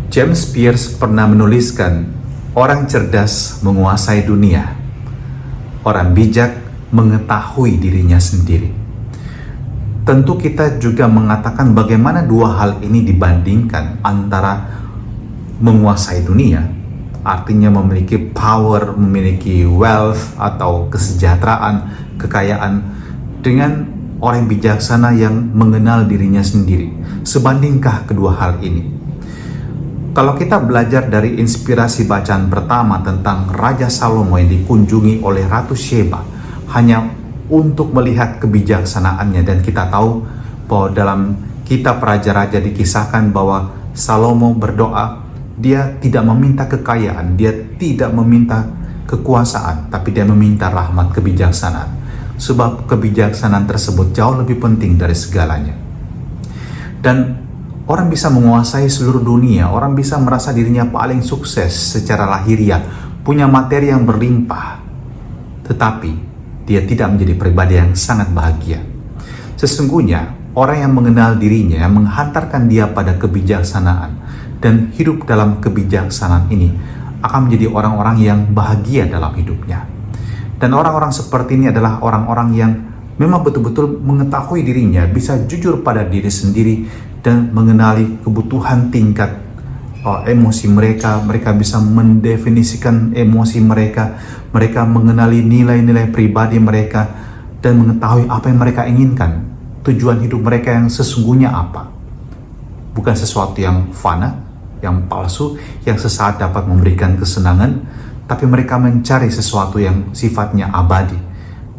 James Pierce pernah menuliskan, orang cerdas menguasai dunia, orang bijak mengetahui dirinya sendiri. Tentu kita juga mengatakan bagaimana dua hal ini dibandingkan, antara menguasai dunia, artinya memiliki power, memiliki wealth atau kesejahteraan, kekayaan, dengan orang bijaksana yang mengenal dirinya sendiri. Sebandingkah kedua hal ini? Kalau kita belajar dari inspirasi bacaan pertama tentang Raja Salomo yang dikunjungi oleh Ratu Sheba hanya untuk melihat kebijaksanaannya, dan kita tahu bahwa dalam kitab Raja-Raja dikisahkan bahwa Salomo berdoa, dia tidak meminta kekayaan, dia tidak meminta kekuasaan, tapi dia meminta rahmat kebijaksanaan. Sebab kebijaksanaan tersebut jauh lebih penting dari segalanya. Dan orang bisa menguasai seluruh dunia, orang bisa merasa dirinya paling sukses secara lahiriah, punya materi yang berlimpah, tetapi dia tidak menjadi pribadi yang sangat bahagia. Sesungguhnya, orang yang mengenal dirinya, yang menghantarkan dia pada kebijaksanaan, dan hidup dalam kebijaksanaan ini, akan menjadi orang-orang yang bahagia dalam hidupnya. Dan orang-orang seperti ini adalah orang-orang yang memang betul-betul mengetahui dirinya, bisa jujur pada diri sendiri, dan mengenali kebutuhan tingkat emosi mereka. Mereka bisa mendefinisikan emosi mereka, mereka mengenali nilai-nilai pribadi mereka, dan mengetahui apa yang mereka inginkan, tujuan hidup mereka yang sesungguhnya apa. Bukan sesuatu yang fana, yang palsu, yang sesaat dapat memberikan kesenangan, tapi mereka mencari sesuatu yang sifatnya abadi.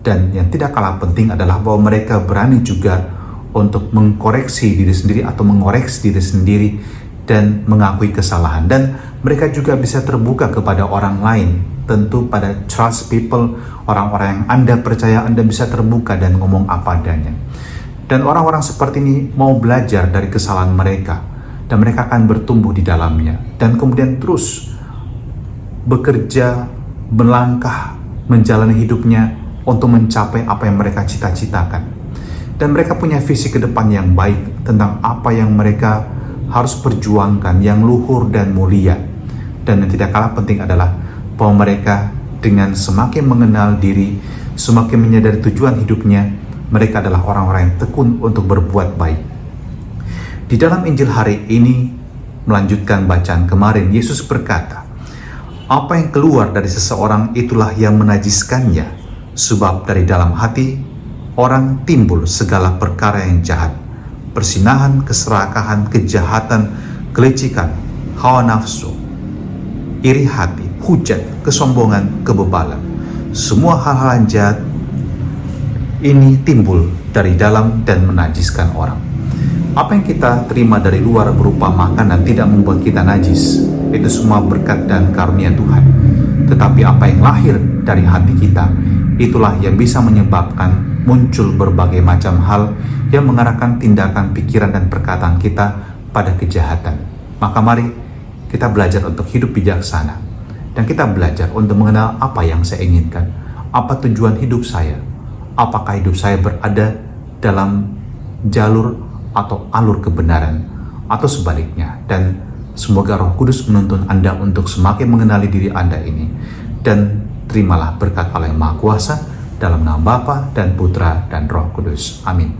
Dan yang tidak kalah penting adalah bahwa mereka berani juga untuk mengkoreksi diri sendiri atau mengoreksi diri sendiri dan mengakui kesalahan. Dan mereka juga bisa terbuka kepada orang lain, tentu pada trust people, orang-orang yang Anda percaya, Anda bisa terbuka dan ngomong apa adanya. Dan orang-orang seperti ini mau belajar dari kesalahan mereka, dan mereka akan bertumbuh di dalamnya, dan kemudian terus bekerja, melangkah, menjalani hidupnya untuk mencapai apa yang mereka cita-citakan. Dan mereka punya visi ke depan yang baik tentang apa yang mereka harus perjuangkan, yang luhur dan mulia. Dan yang tidak kalah penting adalah bahwa mereka dengan semakin mengenal diri, semakin menyadari tujuan hidupnya, mereka adalah orang-orang yang tekun untuk berbuat baik. Di dalam Injil hari ini, melanjutkan bacaan kemarin, Yesus berkata, apa yang keluar dari seseorang itulah yang menajiskannya, sebab dari dalam hati orang timbul segala perkara yang jahat, persinahan, keserakahan, kejahatan, kelicikan, hawa nafsu, iri hati, hujat, kesombongan, kebebalan. Semua hal-hal yang jahat ini timbul dari dalam dan menajiskan orang. Apa yang kita terima dari luar berupa makanan tidak membuat kita najis. Itu semua berkat dan karunia Tuhan. Tetapi apa yang lahir dari hati kita, itulah yang bisa menyebabkan muncul berbagai macam hal yang mengarahkan tindakan, pikiran, dan perkataan kita pada kejahatan. Maka mari kita belajar untuk hidup bijaksana. Dan kita belajar untuk mengenal apa yang saya inginkan. Apa tujuan hidup saya? Apakah hidup saya berada dalam jalur atau alur kebenaran, atau sebaliknya. Dan semoga Roh Kudus menuntun Anda untuk semakin mengenali diri Anda ini. Dan terimalah berkat Allah yang Maha Kuasa, dalam nama Bapa dan Putra dan Roh Kudus. Amin.